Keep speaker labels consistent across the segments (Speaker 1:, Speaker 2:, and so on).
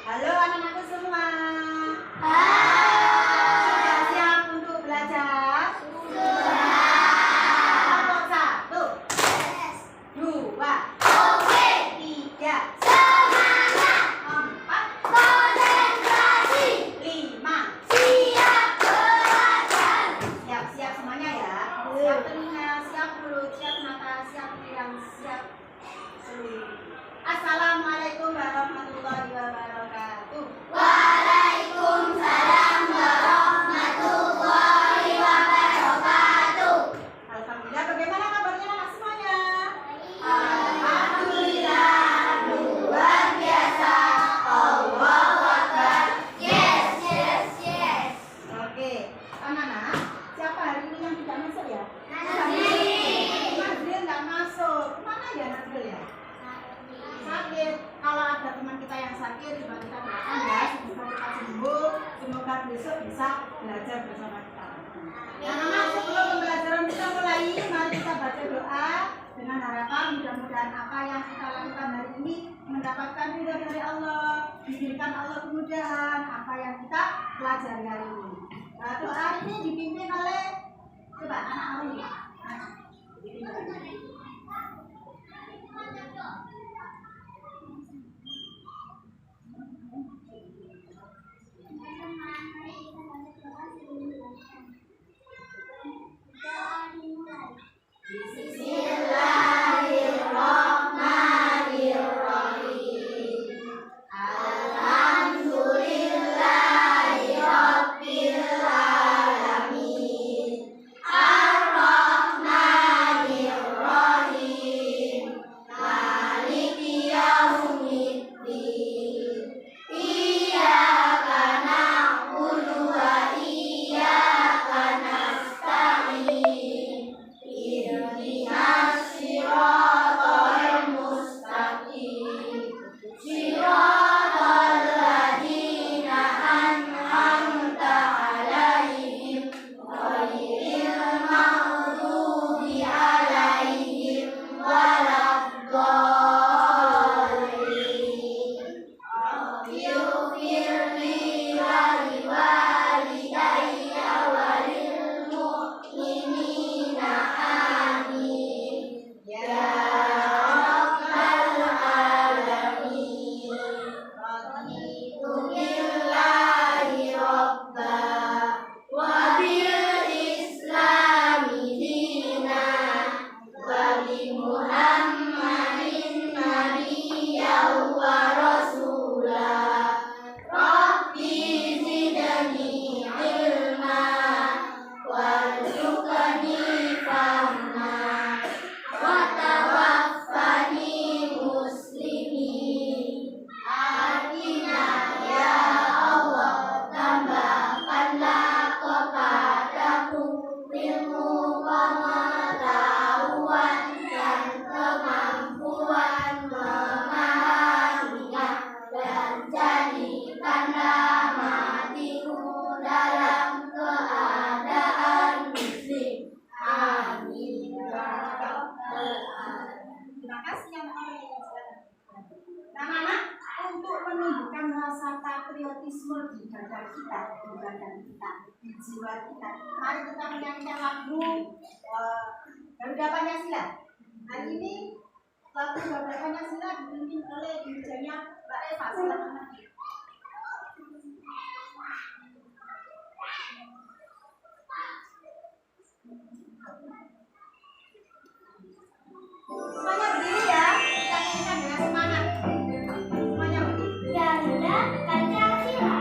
Speaker 1: Halo anak-anakku semua.
Speaker 2: Halo.
Speaker 1: Sudah siap untuk belajar?
Speaker 2: Sudah.
Speaker 1: Kelompok 1.
Speaker 2: Yes.
Speaker 1: 2.
Speaker 2: Oke.
Speaker 1: 3.
Speaker 2: Semangat.
Speaker 1: 4.
Speaker 2: Konsentrasi.
Speaker 1: 5.
Speaker 2: Siap belajar.
Speaker 1: Siap-siap semuanya ya. Siap telinga, siap mulut, siap mata, siap pikiran, siap seluruh. Assalamualaikum warahmatullahi wabarakatuh.
Speaker 2: Waalaikumsalam warahmatullahi wabarakatuh.
Speaker 1: Alhamdulillah, bagaimana kabarnya anak semuanya?
Speaker 2: Alhamdulillah, luar biasa. Allahu Akbar. Yes, yes, yes.
Speaker 1: Oke, anak-anak, siapa hari ini yang tidak masuk ya?
Speaker 2: Nazril.
Speaker 1: Nazril nggak masuk. Kemana ya Nazril ya? Sakit. Kalau ada teman kita yang sakit, coba kita doakan ya, semoga kita sembuh, semoga besok bisa belajar bersama kita. Anak-anak, sebelum pembelajaran kita mulai, mari kita baca doa dengan harapan mudah-mudahan apa yang kita lakukan hari ini mendapatkan ridho dari Allah, diberikan Allah kemudahan apa yang kita pelajari hari ini. Nah, doa hari ini dipimpin oleh coba anak Auri.
Speaker 2: Bismillahirrahmanirrahim. Alhamdulillahirabbil alamin. Ar-Rahmanir-Rahim. Maliki yaumiddin. Iyyaka na'budu wa iyyaka nasta'in. Ihdinas siratal mustaqim. Siratal ladzina an'amta 'alaihim ghairil maghdubi 'alaihim waladdallin. Rabbighfirli wa liwalidayya wa lil mu'minina amin. Ya Rabbal alamin. Raditu billahi rabba wa bil islami dina wa bi Muhammadin nabiyyan wa rasula. Rabbi zidni ilma warzuqni fahma wa tawaffani muslimin. Atina ya Allah, tambahkanlah kepadaku ilmu, pengetahuan dan kemampuan memahaminya, dan jadikanlah matiku dalam keadaan muslim. Amin ya rabbal alamin.
Speaker 1: Terima kasih anak Auri. Anak-anak, untuk menunjukkan rasa patriotisme di dada kita, di badan kita, di jiwa kita, mari kita menyanyikan lagu Garuda Pancasila. Hari ini lagu Garuda Pancasila dipimpin oleh dirjennya Mbak Eva. Silakan. Semuanya berdiri ya, kita nyanyikan dengan semangat. Semuanya berdiri.
Speaker 2: Garuda Pancasila.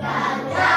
Speaker 2: Garuda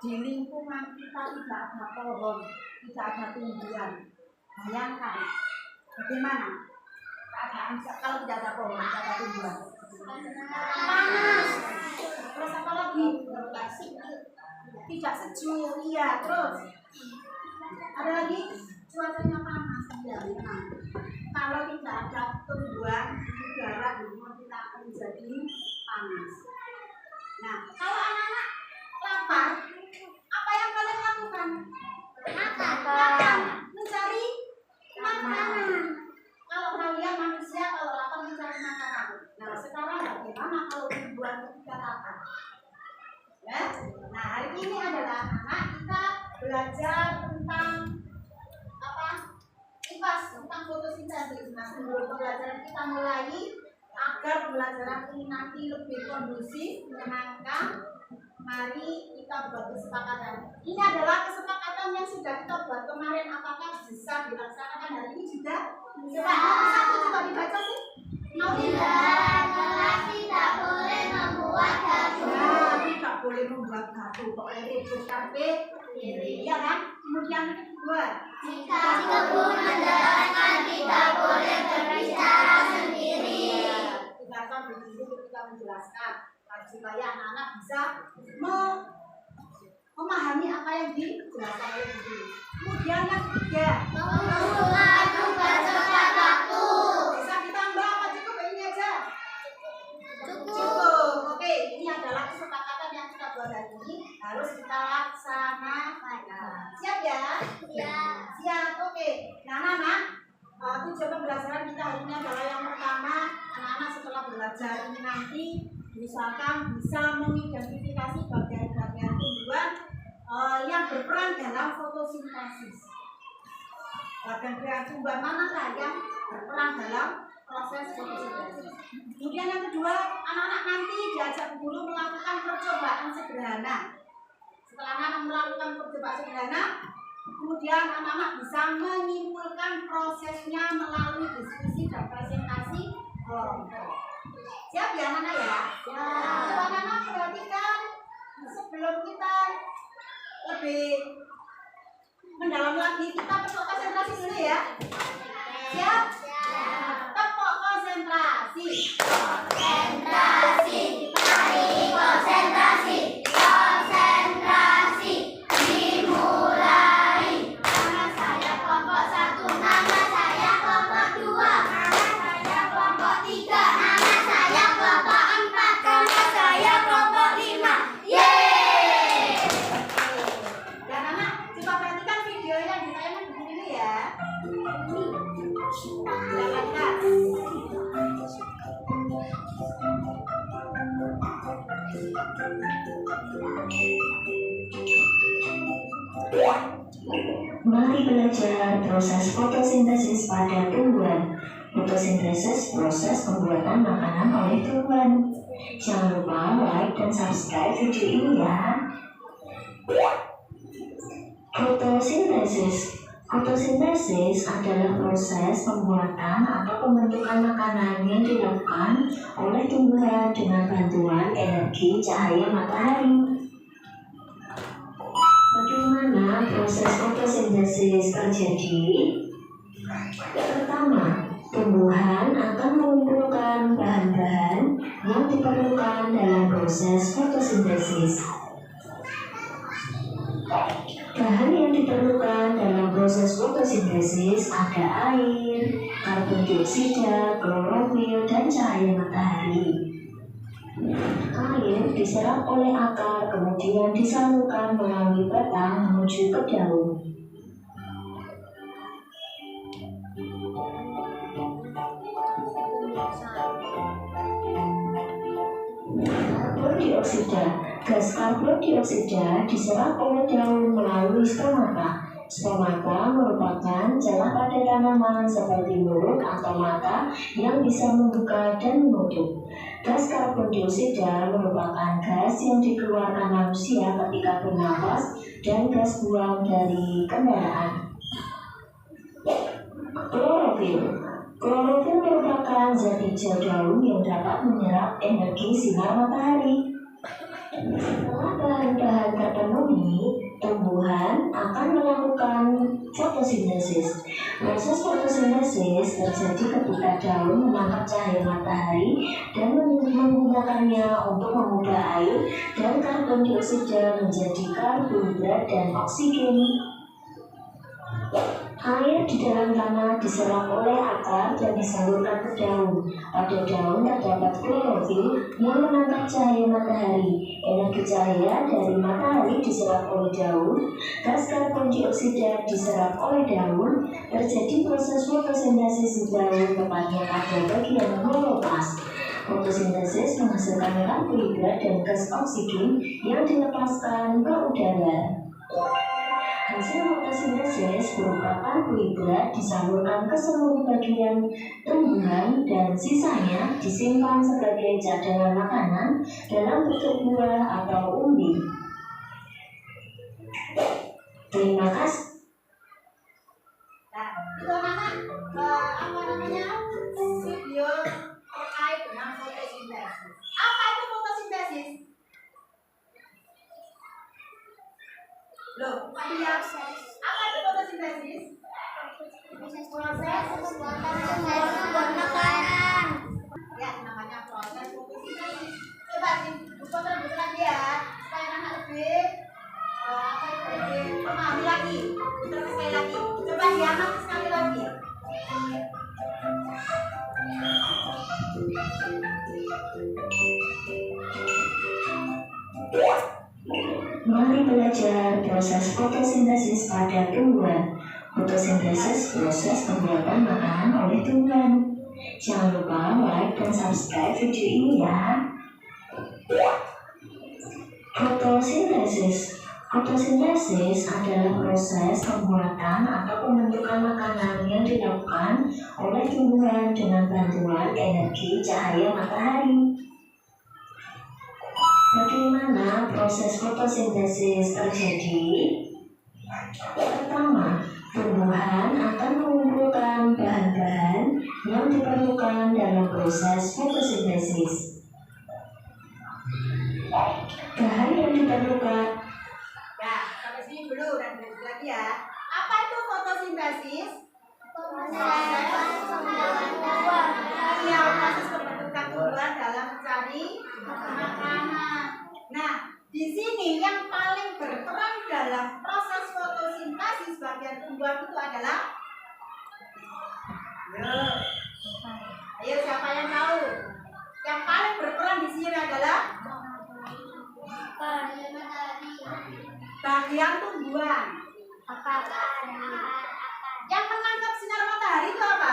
Speaker 1: di lingkungan kita tidak ada pohon, tidak ada tumbuhan. Bayangkan bagaimana keadaan kalau tidak ada pohon, tidak ada tumbuhan. Panas. Terus apa lagi? Tidak sejuk. Iya, terus ada lagi cuacanya panas. Iya, memang. Kalau tidak ada tumbuhan, udara di rumah kita akan menjadi panas. Nah, kalau anak-anak lapar, apa yang kalian lakukan? Makan. Mencari makanan. Kalau kalian manusia, kalau lapar mencari makanan. Nah, sekarang bagaimana kalau tumbuhan ketika lapar? Ya? Nah, hari ini adalah anak kita belajar tentang apa? IPAS, tentang fotosintesis. Nah, sebelum pembelajaran kita mulai, agar pembelajaran ini nanti lebih kondusif, menyenangkan, mari kita buat kesepakatan. Ini adalah kesepakatan yang sudah kita buat kemarin. Apakah bisa dilaksanakan hari ini juga? Coba satu coba dibaca sih. Mau
Speaker 2: Tidak, kelas tidak boleh membuat gaduh.
Speaker 1: Nah, tidak boleh membuat gaduh. Pokoknya ribut kabeh diri, ya kan? Kemudian kedua,
Speaker 2: Jika kebun menjelaskan tidak boleh berbicara sendiri.
Speaker 1: kita akan begitu kita menjelaskan supaya anak-anak bisa memahami apa yang dijelaskan oleh guru. Kemudian yang ketiga,
Speaker 2: Mengumpulkan tugas tepat waktu.
Speaker 1: bisa ditambah apa cukup ini aja?
Speaker 2: Cukup.
Speaker 1: Cukup. Oke, ini adalah kesepakatan yang kita buat hari ini harus kita laksanakan. Siap ya?
Speaker 2: Ya.
Speaker 1: Siap. Oke. Nah, anak-anak, tujuan pembelajaran kita hari ini adalah yang pertama, anak-anak setelah belajar ini nanti misalkan bisa mengidentifikasi bagian-bagian tumbuhan yang berperan dalam fotosintesis. Bagian-bagian tumbuhan manakah yang berperan dalam proses fotosintesis. Kemudian yang kedua, anak-anak nanti diajak guru melakukan percobaan sederhana. Setelah anak-anak melakukan percobaan sederhana, kemudian anak-anak bisa menyimpulkan prosesnya melalui diskusi dan presentasi kelompok. Siap ya anak-anak ya? Ya. Coba anak-anak perhatikan sebelum kita lebih mendalam lagi, kita tepuk konsentrasi dulu ya. Siap? Tepuk konsentrasi.
Speaker 2: Konsentrasi. Mari konsentrasi. Konsentrasi. Dimulai. Nama saya kelompok 1. Nama saya kelompok 2. Nama saya kelompok 3. Nama saya kelompok 4. Nama saya kelompok 5. Yeay!
Speaker 1: Dan anak, coba perhatikan video yang ditayangkan di sini ya. Silakan Kak.
Speaker 3: Mari belajar proses fotosintesis pada tumbuhan. Fotosintesis proses pembuatan makanan oleh tumbuhan. Jangan lupa like dan subscribe video ini ya. Fotosintesis adalah proses pembuatan atau pembentukan makanan yang dilakukan oleh tumbuhan dengan bantuan energi cahaya matahari. Bagaimana proses fotosintesis terjadi? Pertama, tumbuhan akan mengumpulkan bahan-bahan yang diperlukan dalam proses fotosintesis. Bahan yang diperlukan dalam proses fotosintesis ada air, karbon dioksida, klorofil, dan cahaya matahari. Air diserap oleh akar, kemudian disalurkan melalui batang menuju ke daun. Karbon dioksida. Gas karbon dioksida diserap oleh daun melalui stomata. Stomata merupakan celah pada tanaman seperti mulut atau mata yang bisa membuka dan menutup. Gas karbon dioksida merupakan gas yang dikeluarkan manusia ketika bernapas dan gas buang dari kendaraan. Klorofil. Klorofil merupakan zat hijau daun yang dapat menyerap energi sinar matahari. Setelah bahan-bahan terpenuhi, tumbuhan akan melakukan fotosintesis. Proses fotosintesis terjadi ketika daun menangkap cahaya matahari dan menggunakannya untuk mengubah air dan karbon dioksida menjadi karbohidrat dan oksigen. Air di dalam tanah diserap oleh akar dan disalurkan ke daun. Pada daun terdapat klorofil yang menangkap cahaya matahari. Energi cahaya dari matahari diserap oleh daun. Gas karbon dioksida diserap oleh daun. Terjadi proses fotosintesis di daun, tepatnya pada bagian kloroplas. Fotosintesis menghasilkan karbohidrat dan gas oksigen yang dilepaskan ke udara. Hasil fotosintesis berupa karbohidrat disalurkan ke seluruh bagian tumbuhan dan sisanya disimpan sebagai cadangan makanan dalam bentuk buah atau umbi. Terima kasih.
Speaker 1: Nah, itu apa namanya video terkait dengan fotosintesis. Apa itu fotosintesis? Loh, iya. Apa itu fotosintesis? Proses
Speaker 2: Buat makanan.
Speaker 1: Ya, namanya proses fotosintesis. Coba diputar lagi ya, supaya anak lebih lebih memahami lagi. Putar sekali lagi. Coba diamati sekali lagi.
Speaker 3: Mari belajar proses fotosintesis pada tumbuhan. Fotosintesis proses pembuatan makanan oleh tumbuhan. Jangan lupa like dan subscribe video ini ya. Fotosintesis. Fotosintesis adalah proses pembuatan atau pembentukan makanan yang dilakukan oleh tumbuhan dengan bantuan energi cahaya matahari. Bagaimana proses fotosintesis terjadi? Pertama, tumbuhan akan mengumpulkan bahan-bahan yang diperlukan dalam proses fotosintesis. Bahan yang diperlukan.
Speaker 1: Ya, sampai sini dulu dan belajar lagi ya. Apa itu fotosintesis? Iya, proses pembentukan tumbuhan dalam mencari makanan. Nah, di sini yang paling berperan dalam proses fotosintesis bagian tumbuhan itu adalah ayo siapa yang tahu? Yang paling berperan di sini adalah bagian tumbuhan. Yang menangkap sinar matahari itu apa?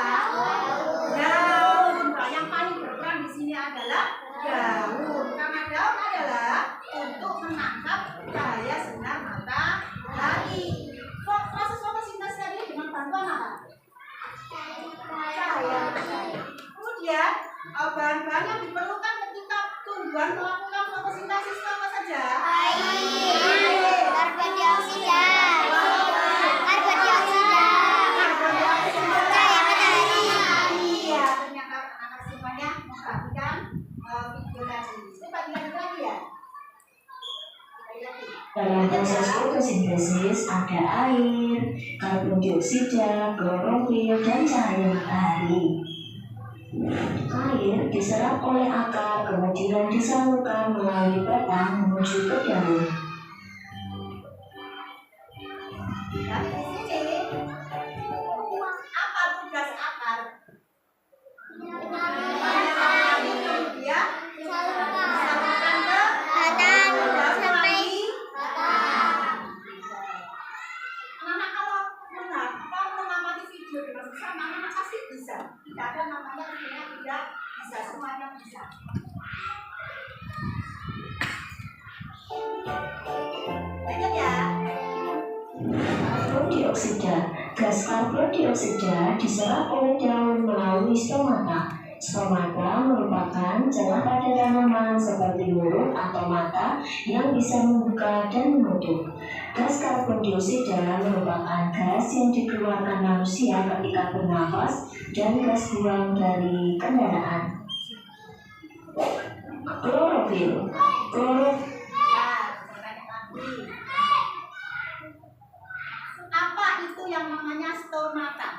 Speaker 1: Daun. Nah, yang paling berperan di sini adalah daun. Karena daun adalah untuk menangkap cahaya sinar matahari. Proses fotosintesis tadi dengan bantuan apa? Cahaya matahari. Kemudian bahan-bahan yang diperlukan ketika tumbuhan melakukan fotosintesis itu apa saja?
Speaker 2: Air, karbon dioksida, cahaya matahari.
Speaker 1: Iya, ternyata anak-anak semuanya memperhatikan video tadi. Coba dilanjut lagi ya.
Speaker 3: Dalam proses fotosintesis ada air, karbon dioksida, klorofil, dan cahaya matahari. Air diserap oleh akar, kemudian disalurkan melalui batang menuju ke daun.
Speaker 1: Dan di sini apa tugas akar? Dia disalurkan ke
Speaker 2: Batang sampai
Speaker 1: anak kalau mengamati video dengan sama anak pasti bisa. Tidak ada namanya tidak bisa, semuanya bisa. Ingat ya.
Speaker 3: Karbon dioksida. Gas karbon dioksida diserap oleh daun melalui stomata. Stomata merupakan celah pada tanaman seperti mulut atau mata yang bisa membuka dan menutup. Gas karbon dioksida merupakan gas yang dikeluarkan manusia ketika bernafas dan gas buang dari kendaraan. Klorofil.
Speaker 1: namanya stomata?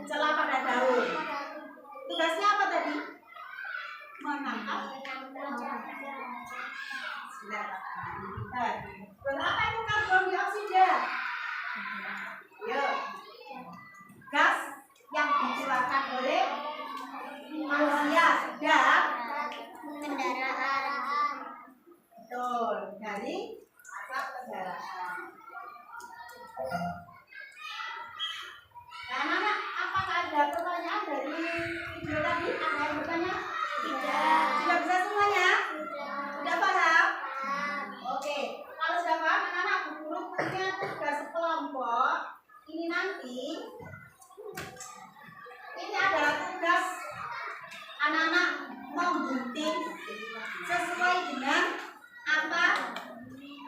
Speaker 1: Celah pada daun. Tugasnya apa tadi? Menangkap. Berapa itu karbon dioksida? Yuk. Gas yang dikeluarkan oleh manusia dan
Speaker 2: kendaraan.
Speaker 1: betul, dari asap kendaraan. Nah, anak-anak, apakah ada pertanyaan dari video tadi? Ada yang bertanya?
Speaker 2: Tidak.
Speaker 1: Sudah bisa semuanya? Sudah paham? Oke, kalau sudah paham, anak-anak, Bu Guru punya tugas kelompok. Ini nanti, ini adalah tugas anak-anak menggunting sesuai dengan apa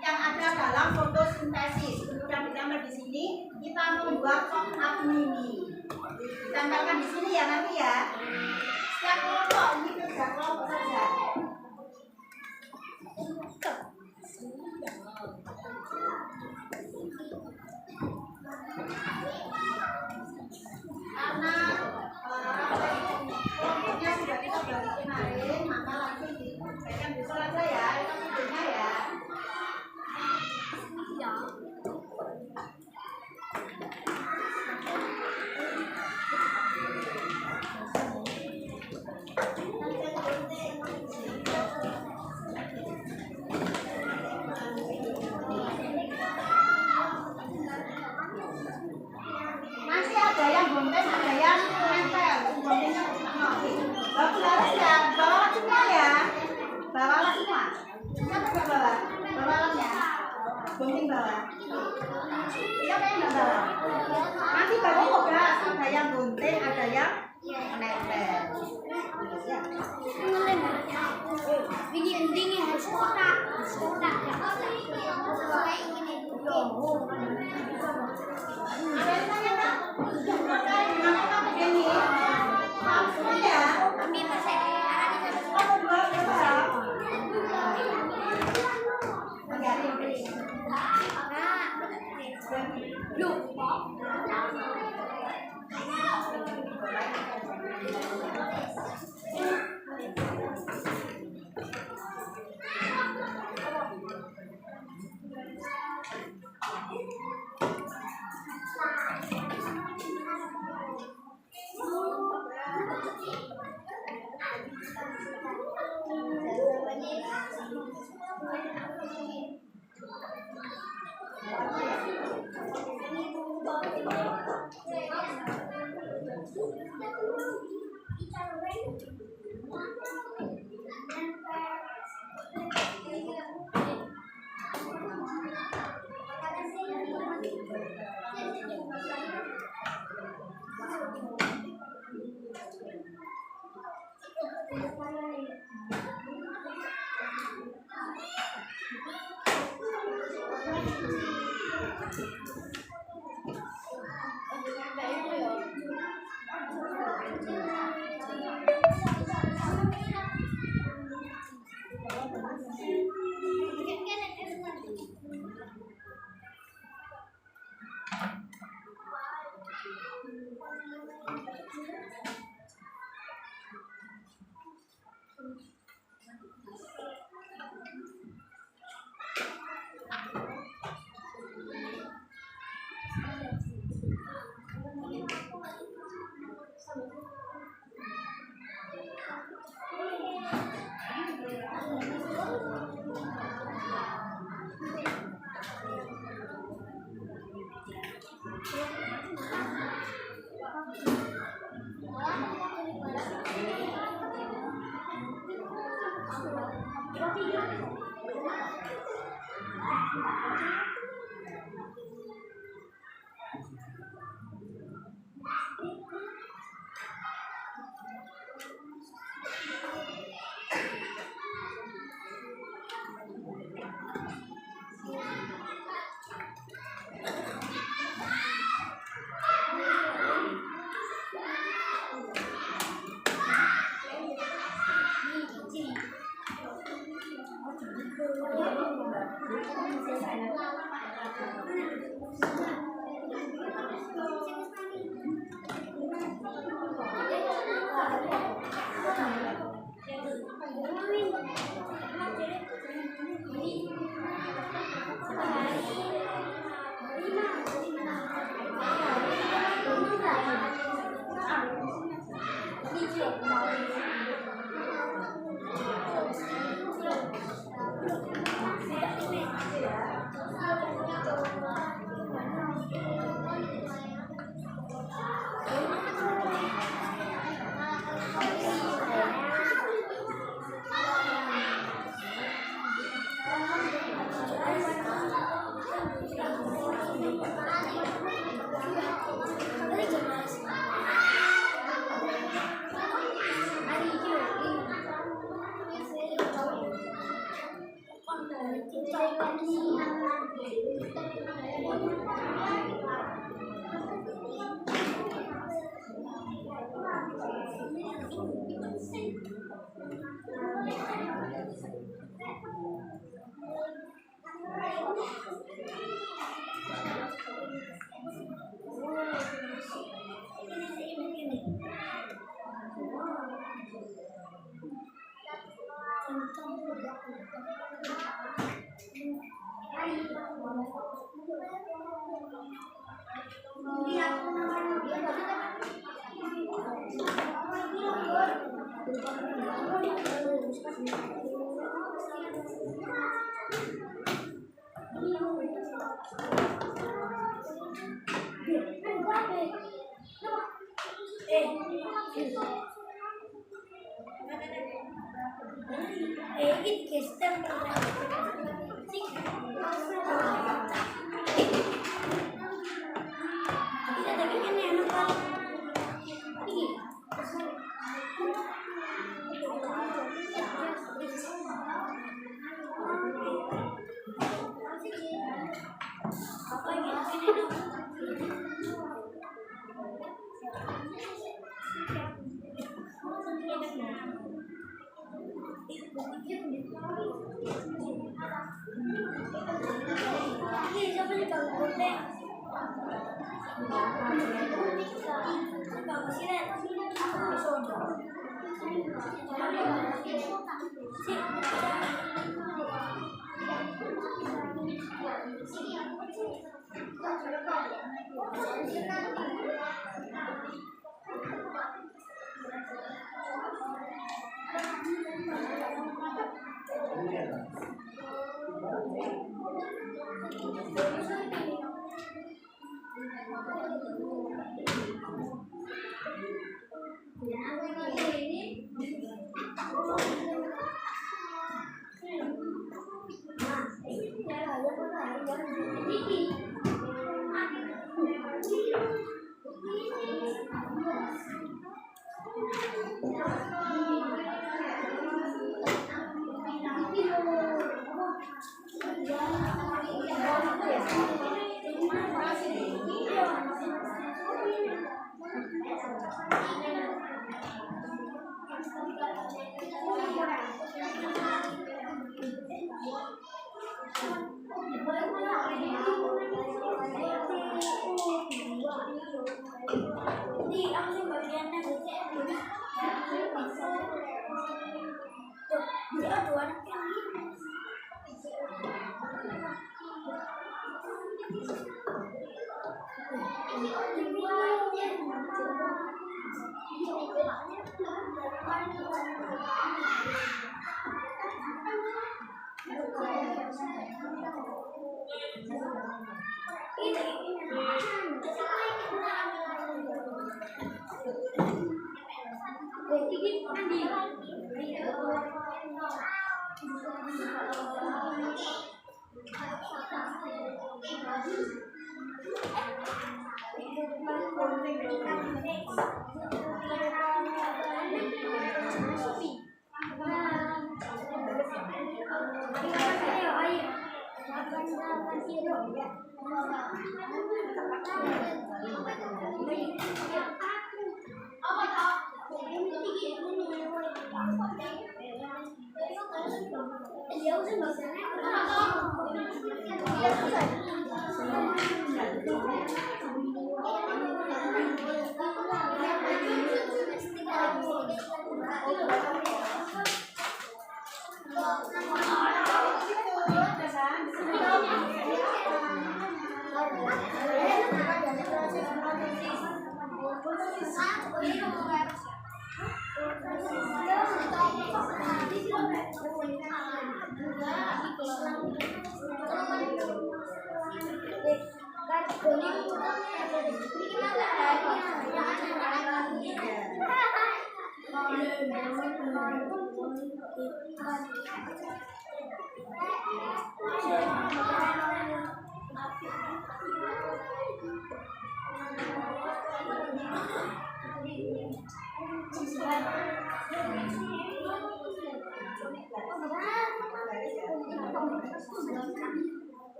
Speaker 1: yang ada dalam fotosintesis. Kemudian ditempel di sini, kita membuat pop-up mini. Ditempelkan di sini ya nanti ya. Setiap kelompok ini kerja kelompok saja. Karena kelompoknya sudah kita bagi kemarin, maka langsung dibagikan besok aja ya. Itu videonya ya. Nanti ada yang gonten, ada yang nempel. Gontennya bagus ya, bawa semua ya. Bawalah semua. Siapa nggak bawa? Bawalah ya. Gonting bawa. Siapa yang nggak bawa? Nanti bagi tugas, ada yang gonten, ada yang nempel. Ya.
Speaker 2: Ini harus kotak.
Speaker 1: Ada yang tanya nggak? Terkait dengan apa begini? Maksudnya ya? Kamu dua berapa?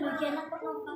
Speaker 2: bagian apa Nova?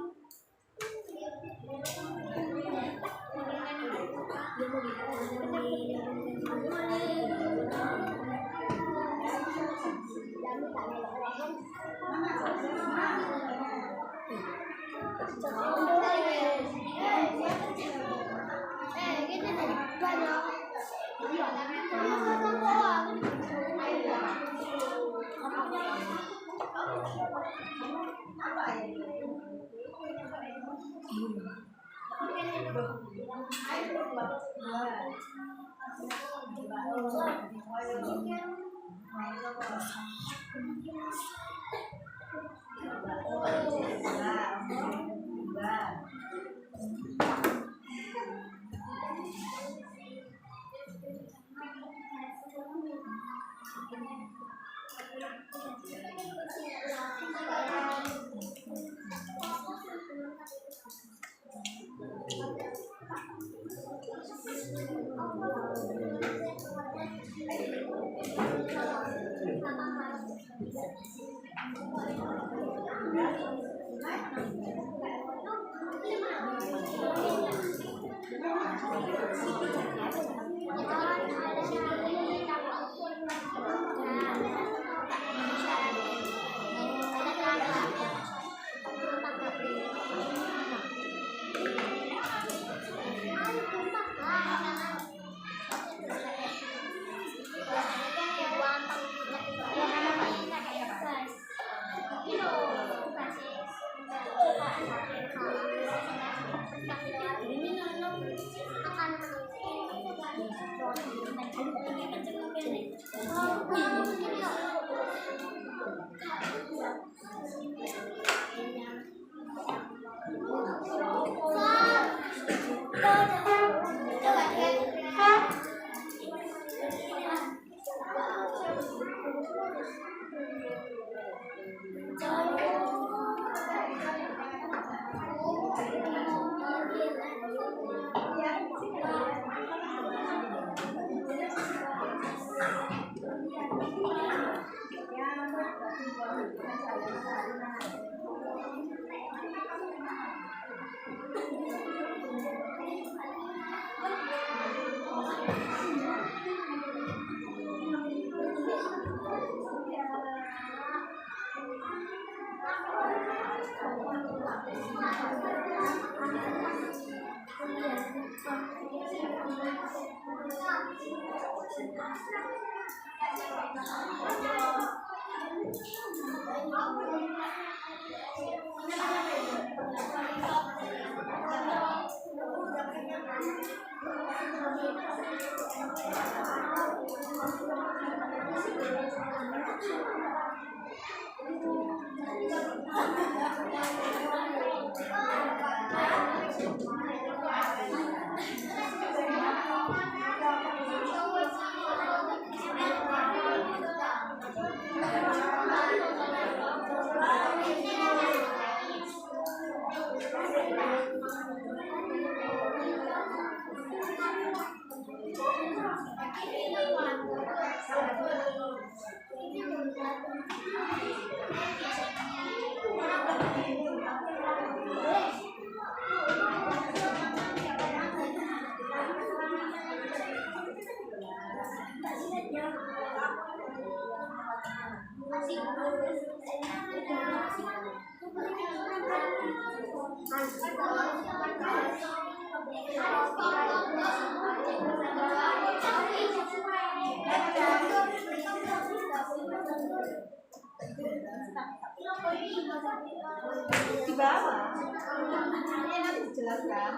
Speaker 1: Di bawah. Ini nanti dijelaskan.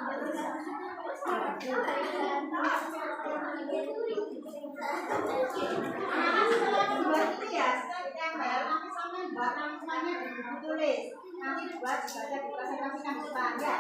Speaker 1: Buat itu ya, tempel nanti sampai buat namanya di buku tulis. Nanti buat dibaca di presentasikan depan ya.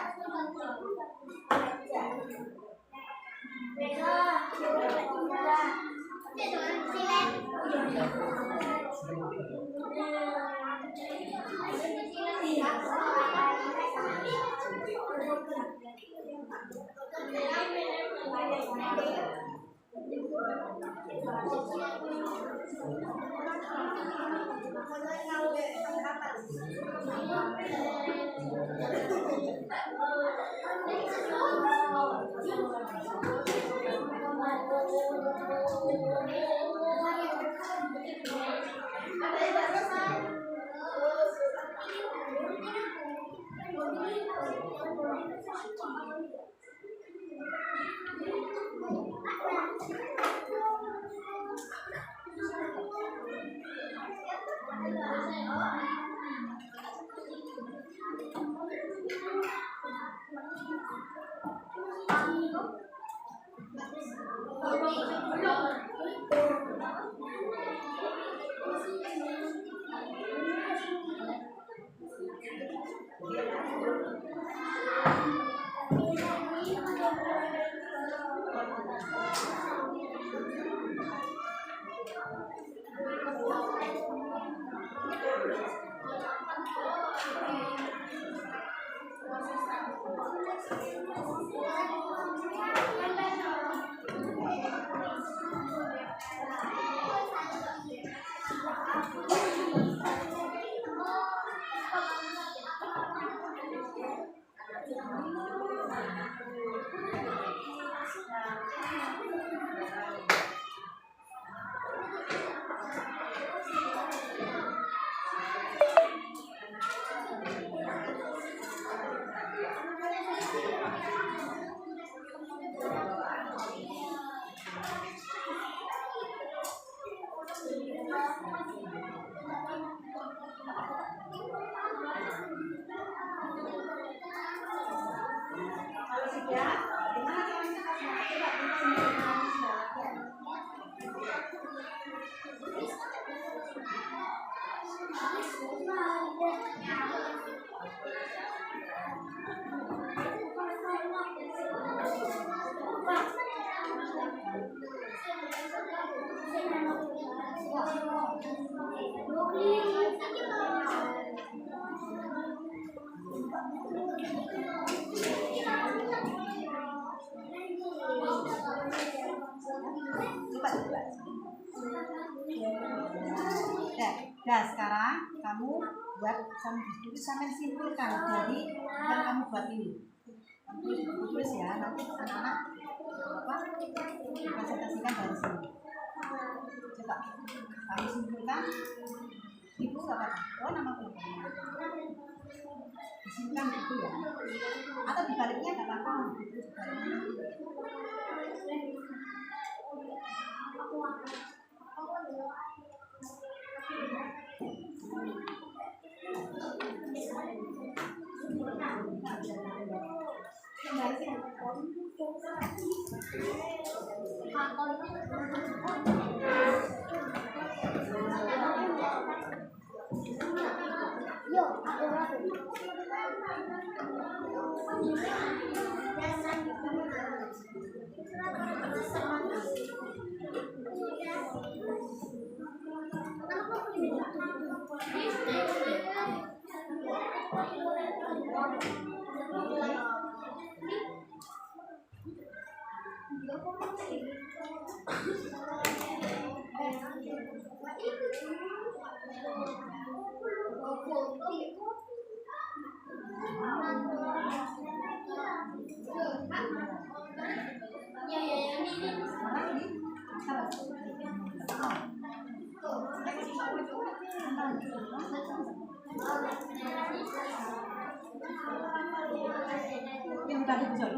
Speaker 1: Kalau sudah, gimana caranya kasih? Coba kita simulkan sudah. Nah, sekarang kamu buat sampai simpulkan dari yang kamu buat ini. Terus ya, nanti anak-anak presentasikan dari sini. Coba kamu simpulkan. Ibu apa? Oh, nama ibu. Disimpan itu ya. Atau dibaliknya nggak apa-apa. Yang tadi betul.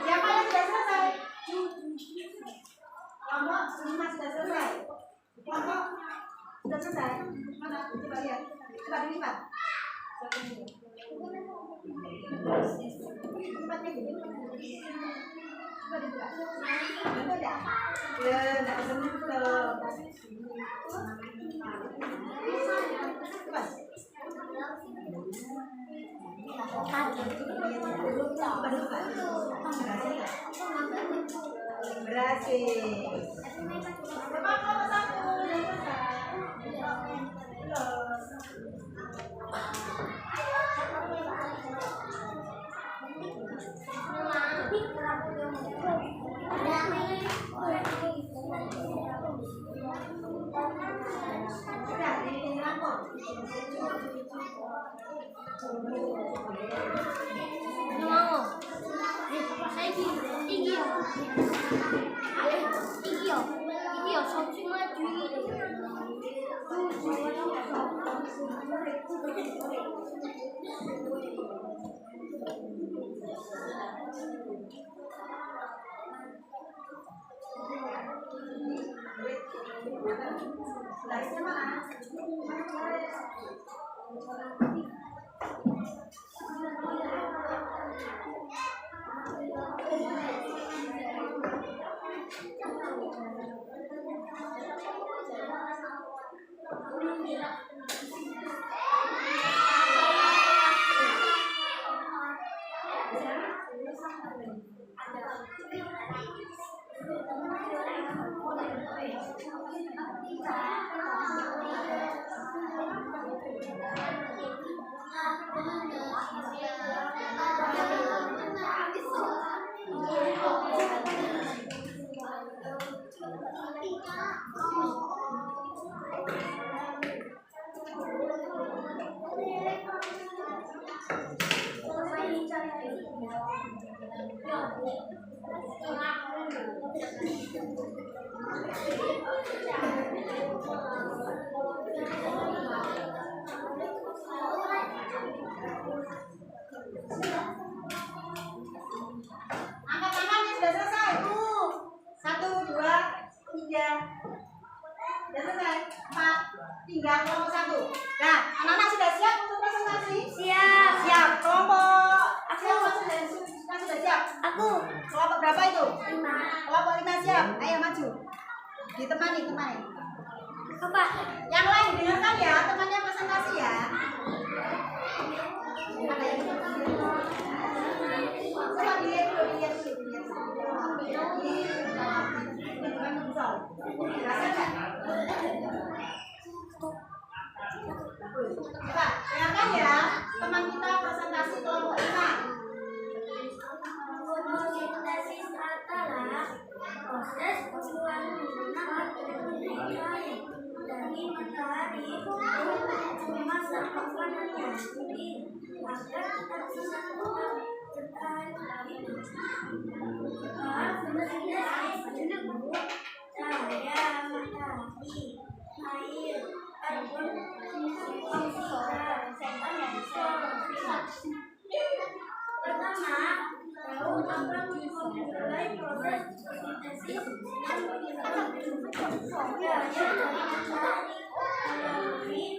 Speaker 1: Siapa yang sudah selesai? Kelompok 5 sudah selesai. Kelompok sudah selesai. Mana? Coba lihat. Coba dilipat. Lipatnya gini. Coba dibuka. Betul ya? Ya, enggak sentuh. Coba. Berhasil. Coba kalau satu yang angkat tangannya sudah selesai. 1, 2, 3. Sudah selesai. 4. Tinggal kelompok 1. Nah, anak-anak sudah siap untuk presentasi?
Speaker 2: Siap.
Speaker 1: Siap. Kelompok siapa sudah siap?
Speaker 2: Aku.
Speaker 1: Kelompok berapa itu?
Speaker 2: 5.
Speaker 1: Kelompok 5 siap. Ayo maju. Ditemani.
Speaker 2: Apa?
Speaker 1: Yang lain dengarkan ya, temannya presentasi ya. Coba dilihat dulu. Rasa enggak? Coba, dengarkan ya. Teman kita presentasi kelompok 5.
Speaker 2: Fotosintesis adalah proses pembuatan dari matahari untuk memasak makanannya agar kita bisa tetap bertahan hidup. Fotosintesis menyebut cahaya matahari, air, karbon, oksigen, pertama, daun akan memulai proses fotosintesis cahaya dari matahari melalui klorofil.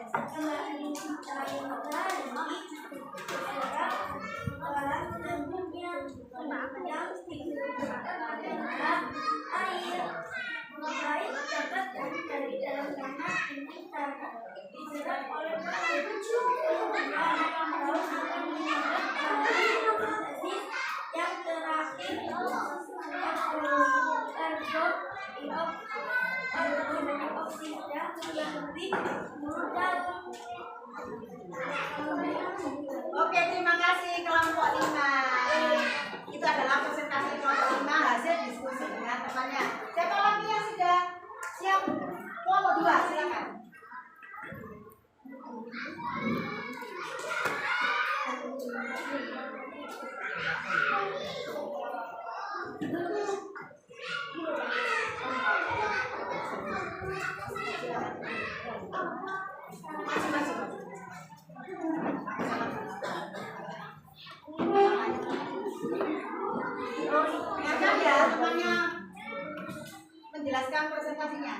Speaker 2: Setelah cahaya matahari bergerak ke alam seluruhnya dijerat oleh yang terakhir oksida yang lebih mudah.
Speaker 1: Oke, terima kasih kelompok 5. Itu adalah presentasi kelompok 5 hasil diskusi dengan temannya. Siapa lagi yang sudah siap? Kelompok 2, silakan. Dengarkan ya temannya menjelaskan presentasinya.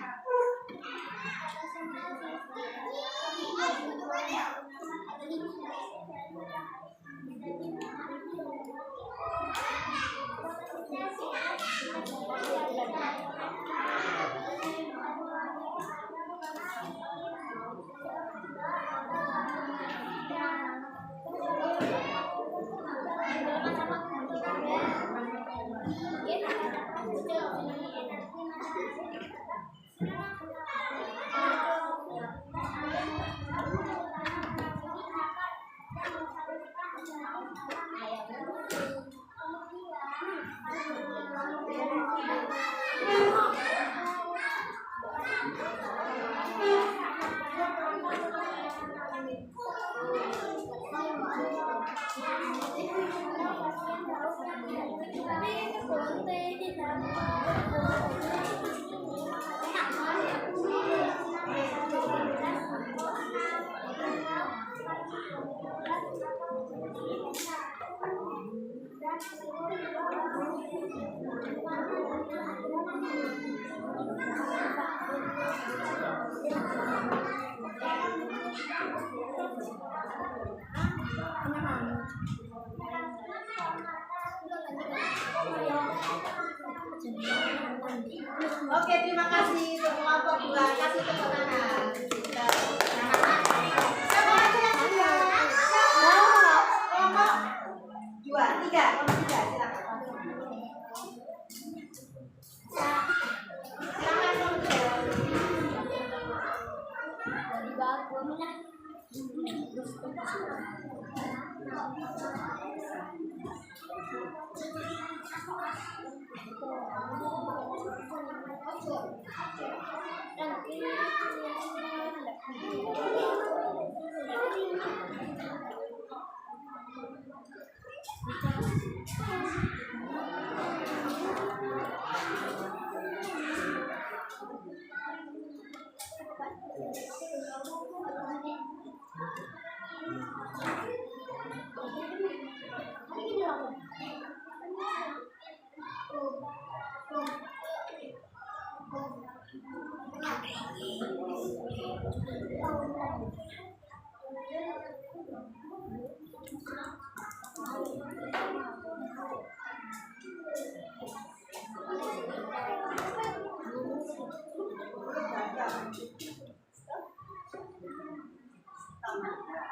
Speaker 1: Oke, terima kasih untuk kelompok 2. Kasih tepuk tangan. Siapa lagi yang sudah? Kelompok 2, 3, kelompok 3, silakan. Silakan kelompok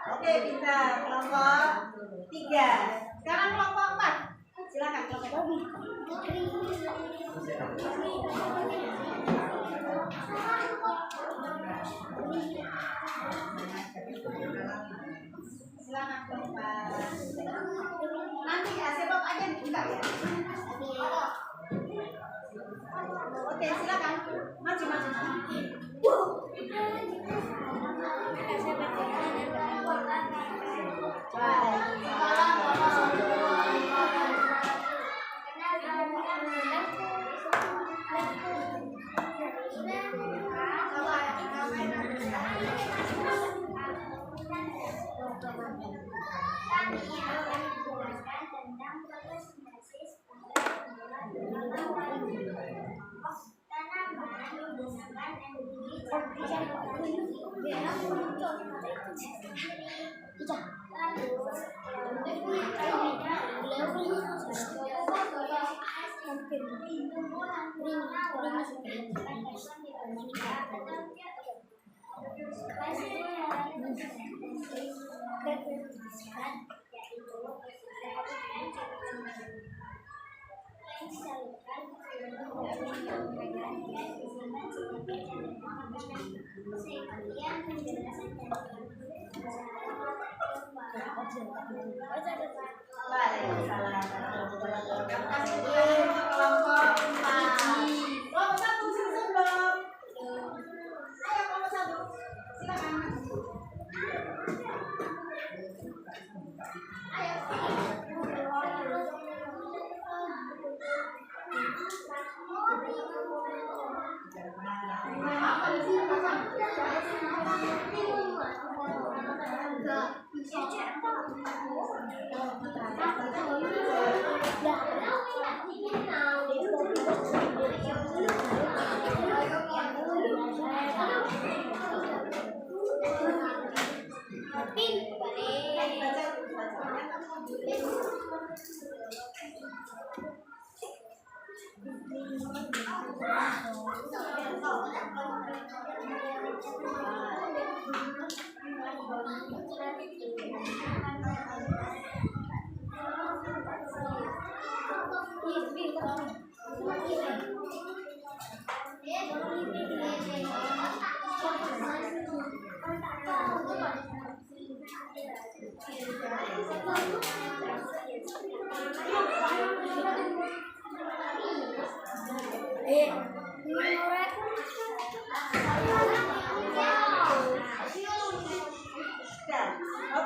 Speaker 1: Oke, pintar. Kelompok 3. Sekarang kelompok 4. Silakan kelompok 4. Silakan kelompok 4. Nanti sebab aja dibuka ya. Oke, silakan. Maju. Waalaikumsalam. Terima kasih kelompok 4. Kelompok 1 susun belum? Ayo kelompok 1. Silakan.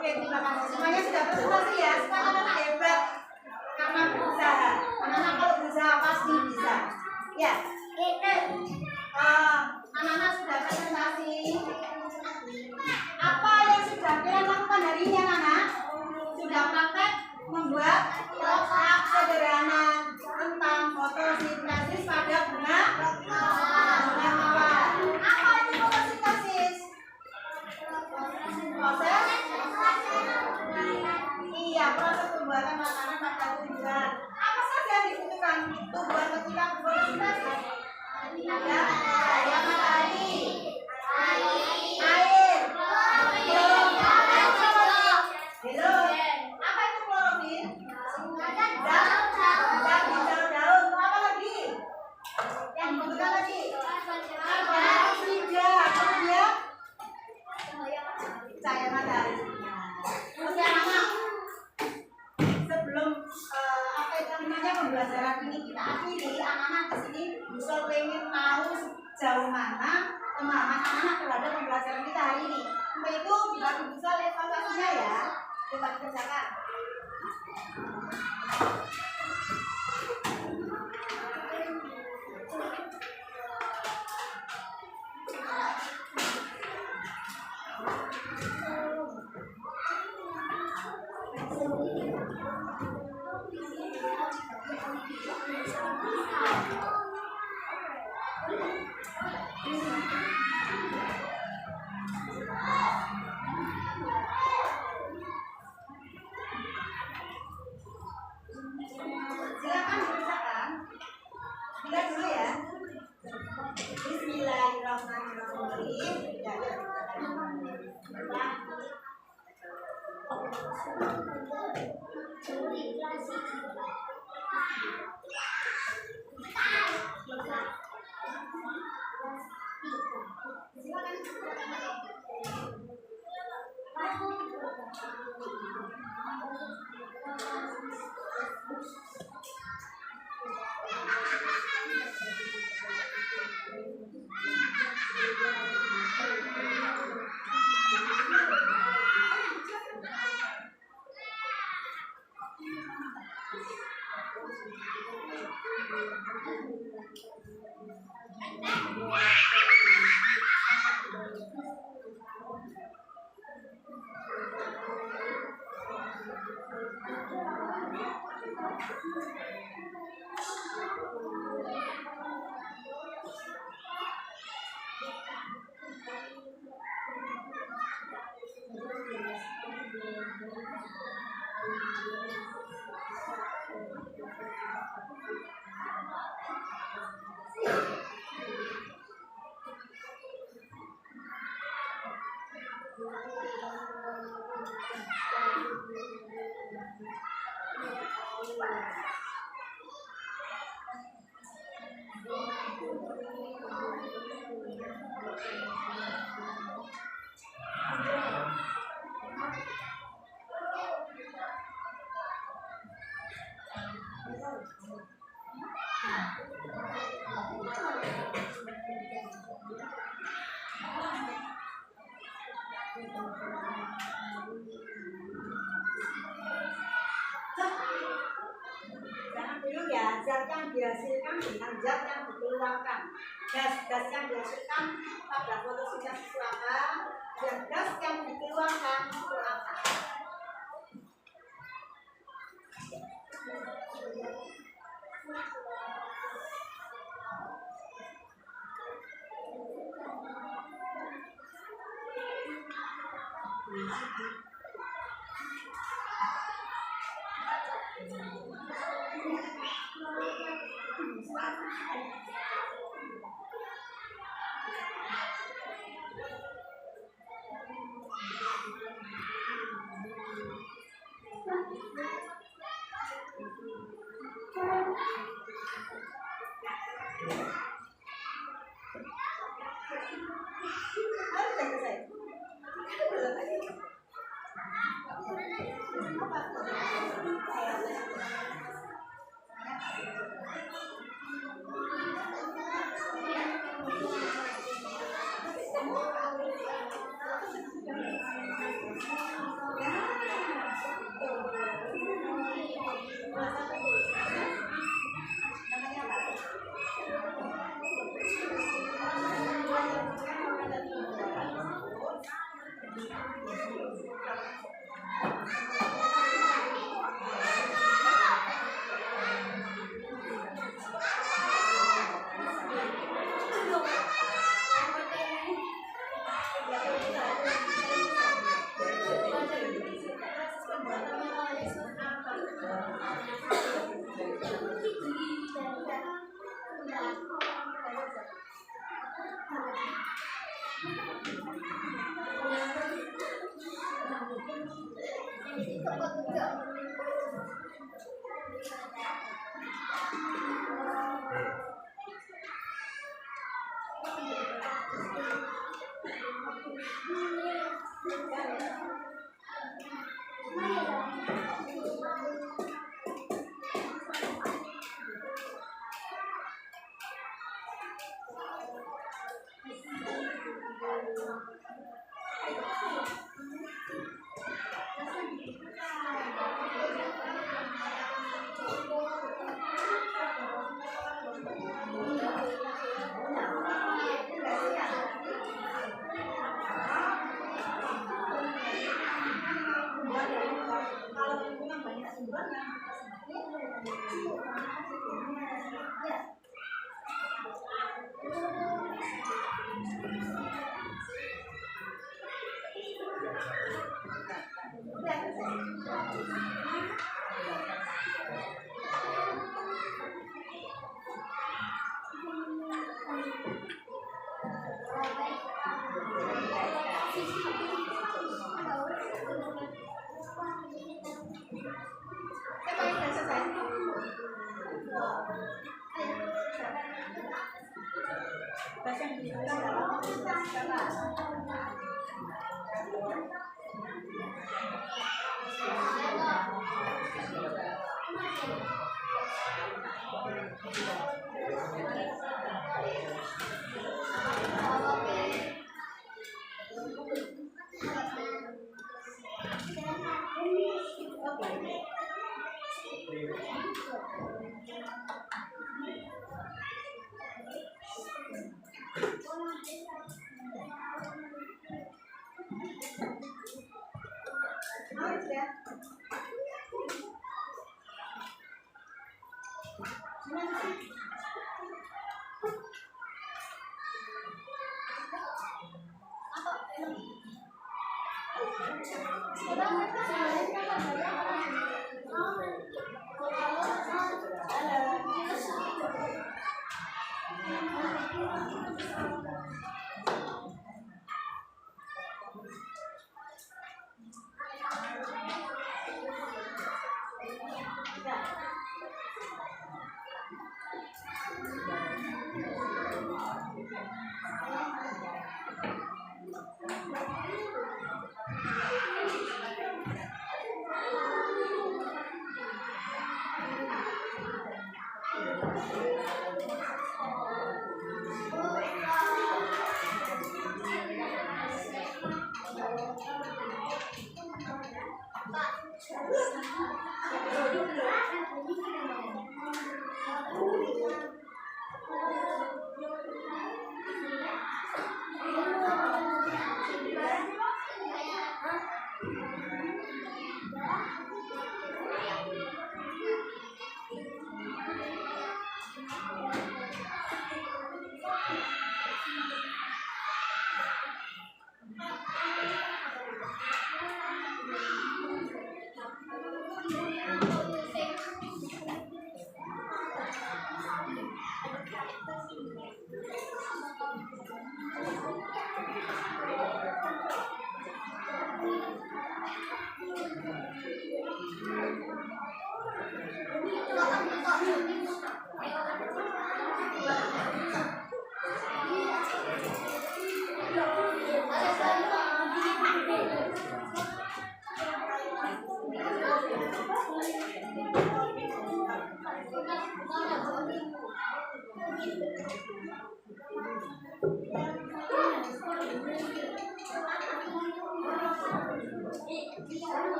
Speaker 1: Oke, terima kasih. Semuanya sudah presentasi ya. Sekarang anak-anak hebat karena berusaha. Anak-anak kalau berusaha pasti bisa. Ya. Anak-anak sudah presentasi. Apa yang sudah kalian lakukan hari ini, anak-anak? Sudah praktek membuat kotak sederhana tentang fotosintesis pada bunga mawar. Apa itu fotosintesis? Proses? Iya, proses pembuatan makanan pada tumbuhan. Apa saja yang dibutuhkan tumbuhan ketika berfotosintesis? Ada cahaya matahari, air, klorofil. Apa itu klorofil? Zat hijau daun. Apa lagi? Yang dibutuhkan lagi? Karbon dioksida. Kemudian cahaya matahari. Oke anak-anak, sebelum apa itu namanya pembelajaran ini kita akhiri, anak-anak di sini bisa pengen tahu sejauh mana pemahaman anak-anak terhadap pembelajaran kita hari ini. Untuk itu juga bisa evaluasinya ya, coba dikerjakan. Silakan dikerjakan. Lihat dulu ya. Bismillahirrahmanirrahim. Ya, Jangan dulu ya, zat yang dihasilkan dengan zat yang dikeluarkan. Gas yang dihasilkan pada fotosintesis itu apa? Dan gas yang dikeluarkan itu apa?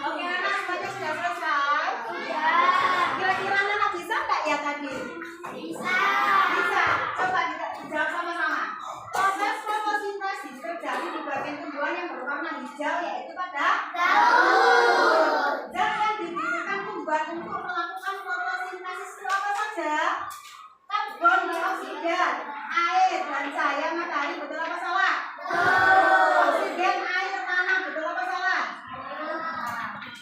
Speaker 1: Oke, anak semuanya sudah selesai? Iya. Kira-kira anak bisa nggak ya tadi?
Speaker 2: Bisa.
Speaker 1: Bisa. Coba kita jawab sama-sama. Proses fotosintesis terjadi di bagian tumbuhan yang berwarna hijau, yaitu pada
Speaker 2: daun.
Speaker 1: Zat yang dibutuhkan tumbuhan untuk melakukan fotosintesis itu apa saja? Karbon dioksida, air, dan cahaya matahari. Betul apa salah? Oksigen, air, tanah. Betul apa salah?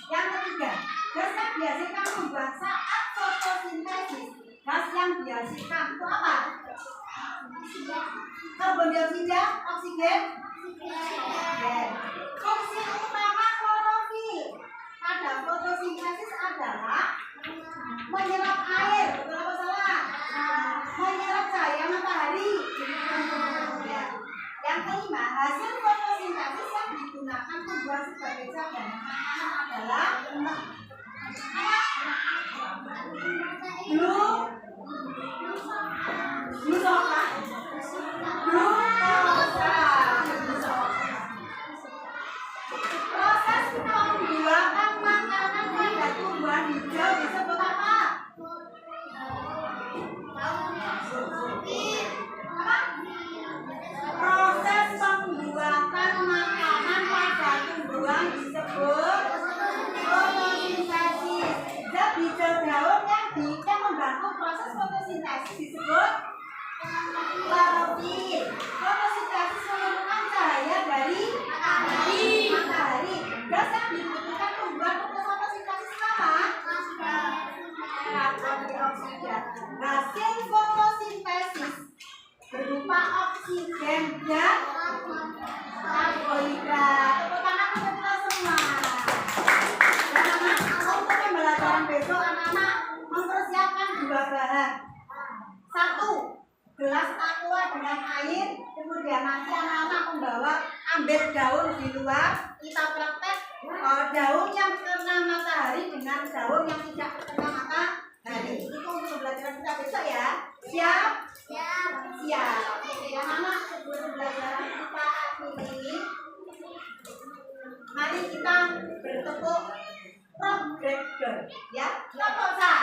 Speaker 1: Yang ketiga, gas yang dihasilkan tumbuhan saat fotosintesis. Gas yang dihasilkan itu apa? Karbon dioksida, oksigen. Fungsi utama klorofil pada fotosintesis adalah menyerap air. Betul apa salah? Menyerap cahaya matahari. Ya. Yang kelima, hasil fotosintesis yang digunakan tumbuhan sebagai cadangan makanan adalah glukosa. Proses pembuatan makanan pada tumbuhan hijau disebut apa? Proses pembuatan makanan pada tumbuhan disebut fotosintesis. Zat hijau daun yang membantu proses fotosintesis disebut klorofil. Fotosintesis memerlukan cahaya dari matahari. Gas yang dibutuhkan tumbuhan untuk fotosintesis apa? Karbon dioksida. Hasil fotosintesis berupa oksigen dan karbohidrat. Tepuk tangan untuk kita semua. Dan anak-anak untuk pembelajaran besok, anak-anak mempersiapkan 2 bahan. 1, gelas aqua dengan air. Kemudian nanti anak-anak membawa ambil daun di luar. Kita praktek daun yang kena matahari dengan daun yang tidak kena matahari. Itu untuk pembelajaran kita besok ya. Siap? Siap. Oke, anak-anak, sebelum pembelajaran kita akhiri, mari kita bertepuk progress ya. Tepuk tangan.